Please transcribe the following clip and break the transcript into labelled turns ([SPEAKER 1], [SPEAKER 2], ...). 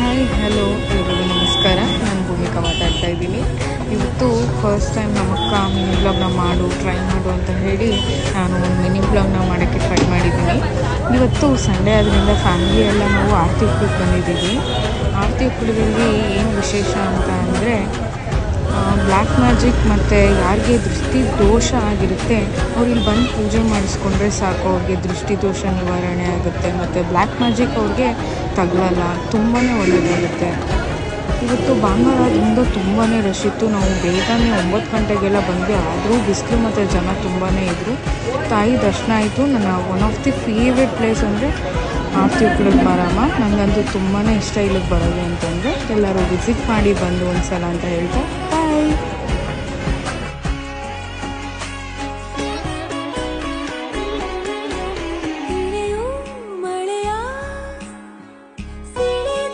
[SPEAKER 1] Hi hello ಎಲ್ರಿಗೂ ನಮಸ್ಕಾರ. ನಾನು ಭೂಮಿಕಾ ಮಾತಾಡ್ತಾ ಇದ್ದೀನಿ. ಇವತ್ತು ಫಸ್ಟ್ ಟೈಮ್ ನಮ್ಮಕ್ಕ ಮಿನಿ ಬ್ಲಾಗ್ನ ಟ್ರೈ ಮಾಡು ಅಂತ ಹೇಳಿ ನಾನು ಒಂದು ಮಿನಿ ಬ್ಲಾಗ್ನ ಮಾಡೋಕ್ಕೆ ಟ್ರೈ ಮಾಡಿದ್ದೀನಿ. ಇವತ್ತು ಸಂಡೇ ಆದ್ದರಿಂದ ಫ್ಯಾಮಿಲಿ ಎಲ್ಲ ನಾವು ಆರತಿ ಉಕ್ಕಳಿಗೆ ಬಂದಿದ್ದೀವಿ. ಆರತಿ ಉಕ್ಕಳದಲ್ಲಿ ಏನು ವಿಶೇಷ ಅಂತ ಅಂದರೆ ಬ್ಲ್ಯಾಕ್ ಮ್ಯಾಜಿಕ್ ಮತ್ತು ಯಾರಿಗೆ ದೃಷ್ಟಿ ದೋಷ ಆಗಿರುತ್ತೆ ಅವ್ರು ಇಲ್ಲಿ ಬಂದು ಪೂಜೆ ಮಾಡಿಸ್ಕೊಂಡ್ರೆ ಸಾಕು, ಅವ್ರಿಗೆ ದೃಷ್ಟಿ ದೋಷ ನಿವಾರಣೆ ಆಗುತ್ತೆ ಮತ್ತು ಬ್ಲ್ಯಾಕ್ ಮ್ಯಾಜಿಕ್ ಅವ್ರಿಗೆ ತಗಲಲ್ಲ, ತುಂಬಾ ಒಳ್ಳೆಯದಾಗುತ್ತೆ. ಇವತ್ತು ಭಾನುವಾರದಿಂದ ತುಂಬಾ ರಶ್ ಇತ್ತು. ನಾವು ಬೇಗನೆ 9 ಗಂಟೆಗೆಲ್ಲ ಬಂದ್ವಿ, ಆದರೂ ಬಿಸಿಲು ಮತ್ತು ಜನ ತುಂಬಾ ಇದ್ದರು. ತಾಯಿ ದರ್ಶನ ಆಯಿತು. ನನ್ನ one of the favourite place ಅಂದರೆ ಆರತಿ ಉಕ್ಕಳಿಗೆ ಬಾರಮ್ಮ. ನನಗಂತೂ ತುಂಬಾ ಇಷ್ಟ ಇಲ್ಲಿಗೆ ಬರೋದು ಅಂತಂದರೆ ಎಲ್ಲರೂ ವಿಸಿಟ್ ಮಾಡಿ ಬಂದು ಒಂದು ಸಲ ಅಂತ ಹೇಳ್ತಾ ಬಾಯ್.